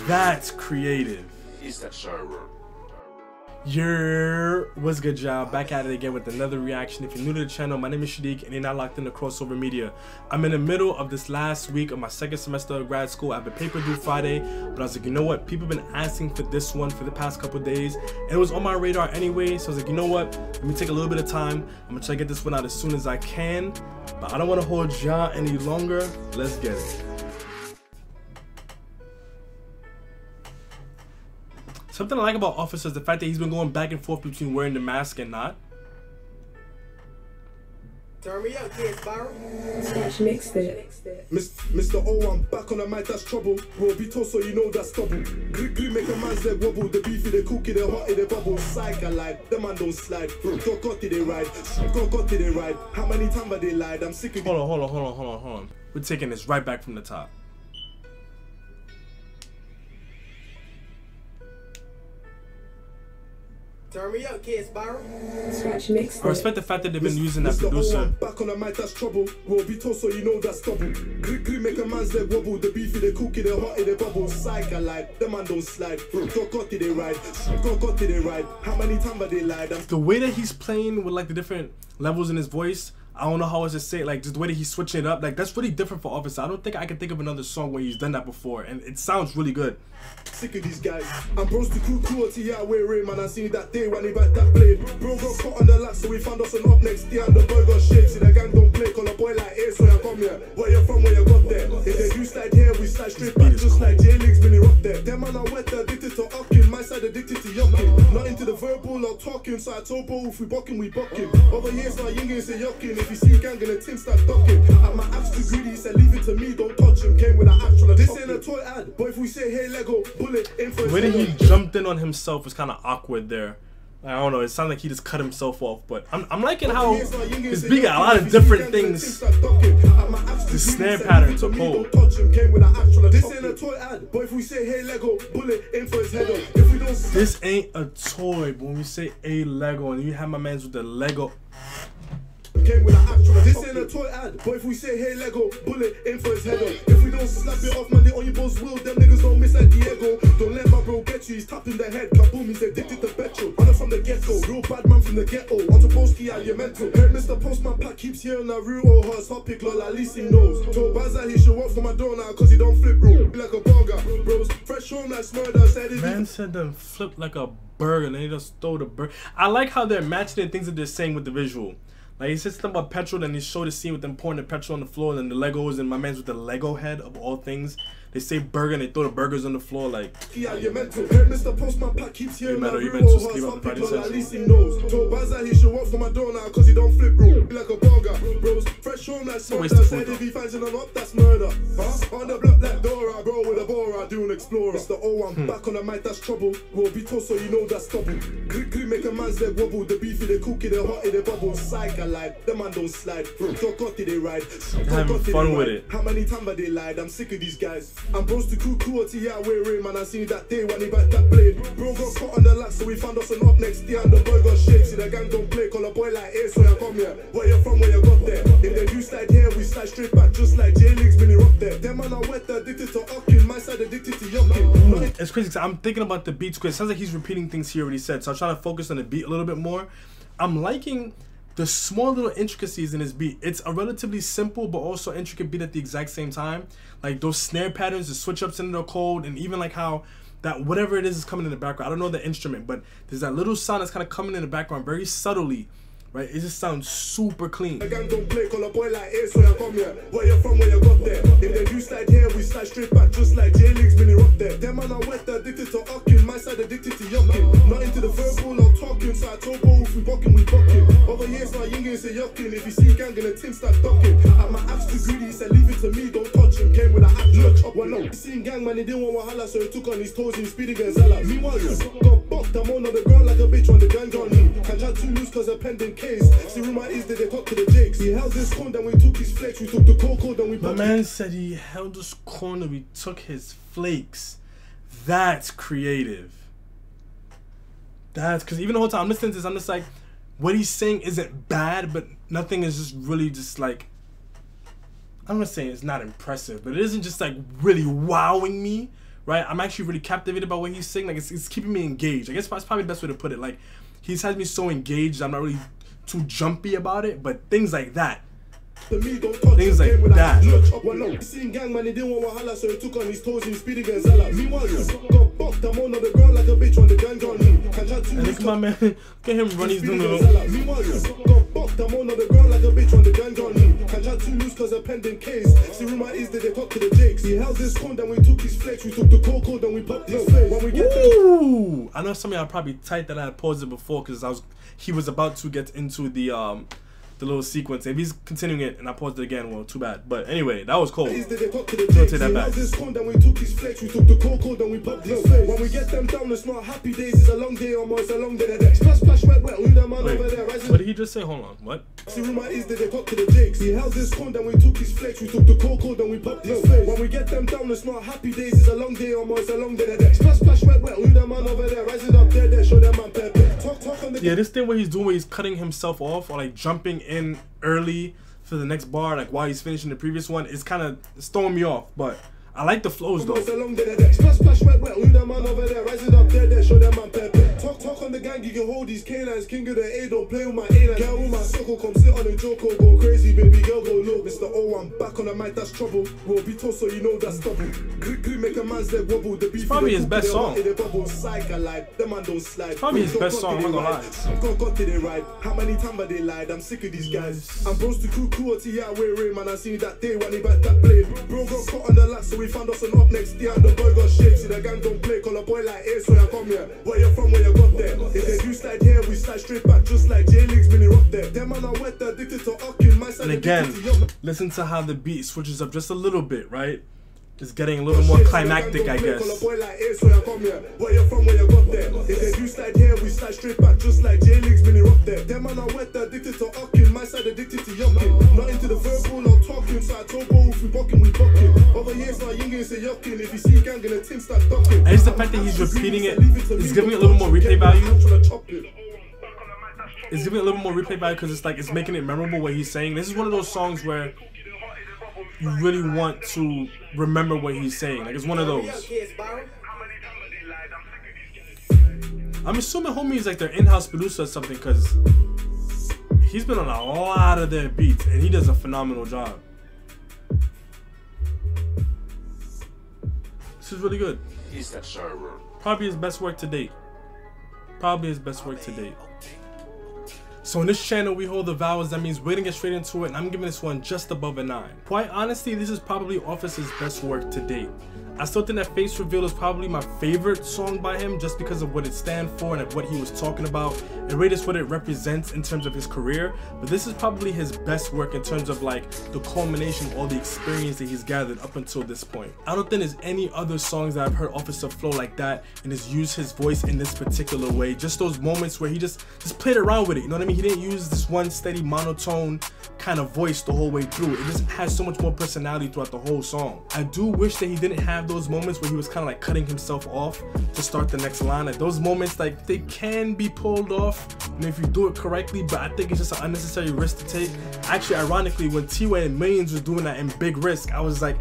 That's creative. Is that server? What's good, y'all? Back at it again with another reaction. If you're new to the channel, my name is Shadiq and you're not locked into KRXOVR Media. I'm in the middle of this last week of my second semester of grad school. I have a paper due Friday, but I was like, you know what? People have been asking for this one for the past couple of days, and it was on my radar anyway. So I was like, you know what? Let me take a little bit of time. I'm gonna try to get this one out as soon as I can, but I don't want to hold y'all any longer. Let's get it. Something I like about Offica is the fact that he's been going back and forth between wearing the mask and not. Turn me up, kid, Spiral. Mixed it. Mr. O, I'm back on the mic, that's trouble. Obito, so you know that's double. Grip, make a man's leg wobble. The beefy, the cookie, the hotty, the bubble. Psych, I lied, the man don't slide. Got they ride, got they ride. How many times have they lied? I'm sick of. Hold on. We're taking this right back from the top. Turn me up, kid, Spiral. Mixed I respect the fact that they've been using that Mr. producer. O, I'm back on the mic, that's trouble. Obito, so you know that's double. Grip, make a man's leg wobble. The beefy, the cookie, the hotty, the bubble. Psych, I lied, the man don't slide. Got they ride, got they ride. How many times have they lied? The way that he's playing with like the different levels in his voice, I don't know how else to say it, like just the way that he's switching it up, like that's really different for Offica. I don't think I can think of another song where he's done that before, and it sounds really good. Sick of these guys. I'm bros to crew cruelty, yeah, we're man. I seen that day when he back that blade. Bro got caught on the lap, so we found us an up next year and the boy got shake. See the gang don't play, call a boy like Ace, so I come here. Where you from, where you got there? If they do slide here, we slide straight back, just like J-League's really up there. Them man are wet, they're addicted to ucking. My side addicted to yucking. Not into the verbal or talking, so I told bro if we bucking, we bucking. Over here, so yinging say yucking. If you see gang in the tin, start ducking. At my apps too greedy, he said leave it to me, don't touch him. Came with an actual. This ain't a toy ad, but if we say hey Lego, bullet in for The way that he jumped in on himself was kind of awkward there. I don't know, it sounded like he just cut himself off, but I'm liking how his beat got a lot of different things. The snare pattern took hold. This ain't a toy ad, but if we say hey Lego, bullet in for his head on. If we don't, this ain't a toy, but when we say a Lego and you have my mans with the Lego. Came with an actual. This ain't a toy ad, but if we say hey Lego, bullet in for his head on. If we don't slap it off, man, they on your boss will. Them niggas don't miss like Diego. Don't let my bro get you, he's tapped in the head. Kaboom, he's addicted to petrol. Runner from the get-go, real bad man from the ghetto. On to Polski, are you mental? Heard Mr. Postman Pack keeps hearing Naruto, her hot pick, lol, at least he knows. Told Baza he should walk for my door now, cause he don't flip roll. Like a burger, bros, fresh home like smurder. Said Man said them flip like a burger, and then he just stole the burger. I like how they're matching the things that they're saying with the visual. Like he said something about petrol, then he showed the scene with them pouring the petrol on the floor, and then the Legos, and my man's with the Lego head of all things. They say burger and they throw the burgers on the floor like. Yeah, you mental. Mr. Postman Pack keeps hearing you meant to sleep on the Friday at least he knows. Told Baza he should walk for my door now, cause he don't flip roll. Like a burger, bros, fresh home like smurder. Said if he finds it on up, that's murder. Huh? On the block like Dora, bro with a Bora, do an explorer. Mr. O, I'm back on the mic, that's trouble. Obito, so you know that's double. Grip, make a man's leg wobble. The beefy, the cookie, the hotty, the bubble. Psych, I lied, the man don't slide. Got they ride, having fun with it. How many times have they lied? I'm sick of these guys. I'm bros to crew cruelty, yeah, we're man. I seen that day when he back that blade. Bro got caught on the lap, so we found us an up next year and the boy got shake. See the gang don't play, call a boy like Ace, so I come here. Where you from, where you got there? If they do slide here, we slide straight back, just like J-League's really up there. Them man are wet, they're addicted to ucking. My side addicted to yucking. It's crazy, I'm thinking about the beats, because it sounds like he's repeating things he already said, so I'm trying to focus on the beat a little bit more. I'm liking the small little intricacies in his beat. It's a relatively simple but also intricate beat at the exact same time. Like those snare patterns, the switch ups in the code, and even like how that whatever it is coming in the background. I don't know the instrument, but there's that little sound that's kind of coming in the background very subtly. Right, it just sounds super clean. The gang don't play, call a boy like Ace, so I come here. Where you from, where you got there? If they do slide here, we slide straight back, just like J-League's really up there. Them man are wet, they're addicted to ucking. My side addicted to yucking. Not into the verbal or talking, so I told bro if we bucking, we bucking. Over here, so yinging say yucking. If you see gang in the tin, start ducking. At my apps too greedy, he said leave it to me, don't touch him. Came with an actual chop. Well, no, seen gang man, he didn't want Wahala, so he took on his toes and speeding against Zella. Meanwhile, got bucked, I'm on the ground like a bitch when the gang on me. Can't try too loose cause a pending case. See, rumor is that they talk to the Jakes. He held this corn, then we took his flakes. We took the cocoa, then we. My man said he held this corner, we took his flakes. That's creative. That's because even the whole time I'm listening to this, I'm just like, what he's saying isn't bad, but nothing is just really just like, I'm not saying it's not impressive, but it isn't just like really wowing me, right? I'm actually really captivated by what he's saying. Like it's keeping me engaged. I guess that's probably the best way to put it. Like he's had me so engaged. I'm not really too jumpy about it, but things like that. Things like that. Seen gang man, he didn't want wahala, so he took on his toes and speed against Zala. Meanwhile, got bucked, I'm on the ground like a bitch on the gun gun. And look at my man, get him run his doing. Meanwhile, got bucked, I'm on the ground like a bitch on the gun gun. Can't chat too loose cause a pending case. See, rumor is that they talk to the jakes. He held this cone, then we took his flex. We took the cocoa, then we popped his face. When we get Ooh, I know some of y'all probably typed that I had paused it before because he was about to get into the little sequence. If he's continuing it and I paused it again, well, too bad. But anyway, that was cold. Don't take that back. Then we took his flex, we took the cocoa, then we popped his face. When we get them down, it's not happy days, it's a long day, almost a long day. Splash, splash, wet, wet, who the man over there? What did he just say? Hold on, what? See, rumor is that they talk to the jakes. He held this cone, then we took his flex, we took the cocoa, then we popped his face. When we get them down, it's not happy days, it's a long day, almost a long day. Splash, splash, wet, wet, who the man over there? Rising up there, show them man pepper. Talk on the yeah, this thing where he's doing where he's cutting himself off or like jumping in early for the next bar, like while he's finishing the previous one, is kind of throwing me off, but I like the flows though. Splash, splash, wet, wet, who the man over there? Rising up there, show them man pepper. Talk on the gang, you can hold these canines. King of the A, don't play with my A. Girl with my circle, come sit on the joko, go crazy, baby girl, go low. Mr. O, I'm back on the mic, that's trouble. Obito, so you know that's double. Grip, make a man's leg wobble. The beef, probably his best song. The man don't slide. Probably his best song, I'm not gonna lie. I'm got to the ride. How many times have they lied? I'm sick of these guys. I'm bros to crew or T, way, man. I seen that day when he back that blade. Bro got caught on the lat, so we found us an up next day and the boy got shaped. See the gang don't play, call a boy like Ace, so you come here. Where you from, where you got there? If they do slide here, we slide straight back, just like J-League's been up there. Them man are wet, they're addicted to Ockin, my side. And again, listen to how the beat switches up just a little bit, right? Just getting a little more climactic, I guess. Where you from, where you got there? If they do slide here, we slide straight back, just like J-League's been up there. Them man are wet, they're addicted to Ockin, my side addicted to yucking. Not into the verbal or talking, so I told bro if we bucking, we bucking. Over years now, you ain't say yucking. If you see gang in a tin, start ducking. And it's the fact that he's repeating it, it's giving it a little more replay value. It's giving it a little more replay value because it's like it's making it memorable what he's saying. This is one of those songs where you really want to remember what he's saying. Like it's one of those. I'm assuming homie's like their in-house producer or something because he's been on a lot of their beats and he does a phenomenal job. This is really good. He's that server. Probably his best work to date. Probably his best work to date. So in this channel, we hold the vowels. That means we're gonna get straight into it, and I'm giving this one just above a 9. Quite honestly, this is probably Offica's best work to date. I still think that Face Reveal is probably my favorite song by him just because of what it stands for and what he was talking about and really just what it represents in terms of his career. But this is probably his best work in terms of like the culmination of all the experience that he's gathered up until this point. I don't think there's any other songs that I've heard Offica flow like that and just use his voice in this particular way. Just those moments where he just played around with it, you know what I mean? He didn't use this one steady monotone kind of voice the whole way through. It just has so much more personality throughout the whole song. I do wish that he didn't have those moments where he was kind of like cutting himself off to start the next line. Like those moments, like they can be pulled off, and if you do it correctly, but I think it's just an unnecessary risk to take. Actually, ironically, when T-Way and Millions was doing that in Big Risk, I was like,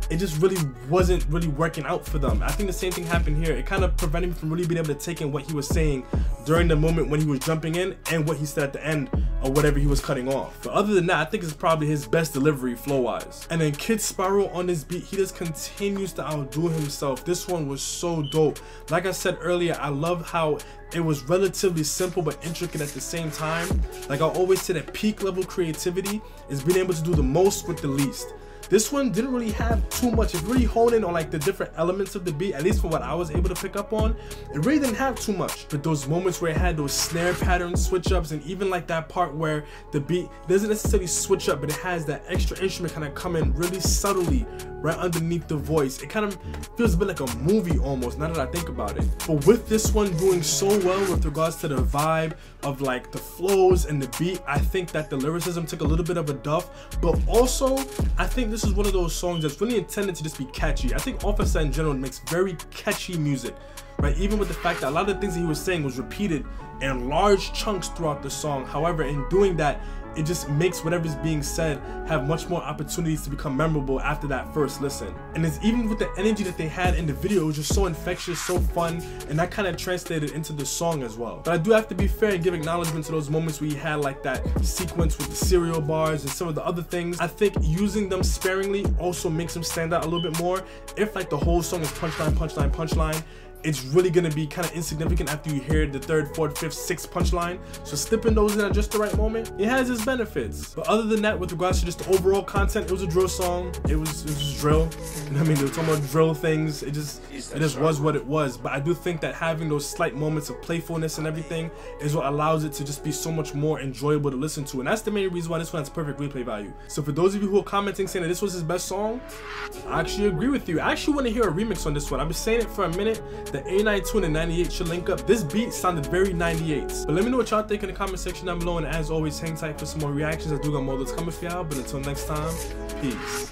it just really wasn't really working out for them. I think the same thing happened here. It kind of prevented me from really being able to take in what he was saying during the moment when he was jumping in and what he said at the end or whatever he was cutting off. But other than that, I think it's probably his best delivery flow-wise. And then Kid Spiral on this beat, he just continues to outdo himself. This one was so dope. Like I said earlier, I love how it was relatively simple but intricate at the same time. Like I always say that peak level creativity is being able to do the most with the least. This one didn't really have too much. It really honed in on like the different elements of the beat, at least from what I was able to pick up on. It really didn't have too much. But those moments where it had those snare pattern switch ups, and even like that part where the beat doesn't necessarily switch up, but it has that extra instrument kind of come in really subtly right underneath the voice. It kind of feels a bit like a movie almost, now that I think about it. But with this one doing so well with regards to the vibe of like the flows and the beat, I think that the lyricism took a little bit of a duff, but also I think this is one of those songs that's really intended to just be catchy. I think Offica in general makes very catchy music, right? Even with the fact that a lot of the things that he was saying was repeated in large chunks throughout the song. However, in doing that, it just makes whatever's being said have much more opportunities to become memorable after that first listen. And it's even with the energy that they had in the video, it was just so infectious, so fun, and that kind of translated into the song as well. But I do have to be fair and give acknowledgement to those moments where he had like that sequence with the cereal bars and some of the other things. I think using them sparingly also makes them stand out a little bit more. If like the whole song is punchline, punchline, punchline, it's really gonna be kind of insignificant after you hear the 3rd, 4th, 5th, 6th punchline. So slipping those in at just the right moment, it has its benefits. But other than that, with regards to just the overall content, it was a drill song. It was just drill. You know what I mean? They were talking about drill things. It just was what it was. But I do think that having those slight moments of playfulness and everything is what allows it to just be so much more enjoyable to listen to. And that's the main reason why this one has perfect replay value. So for those of you who are commenting saying that this was his best song, I actually agree with you. I actually want to hear a remix on this one. I've been saying it for a minute. The A92 and the 98 should link up. This beat sounded very 98s. But let me know what y'all think in the comment section down below. And as always, hang tight for some more reactions. I do got more that's coming for y'all. But until next time, peace.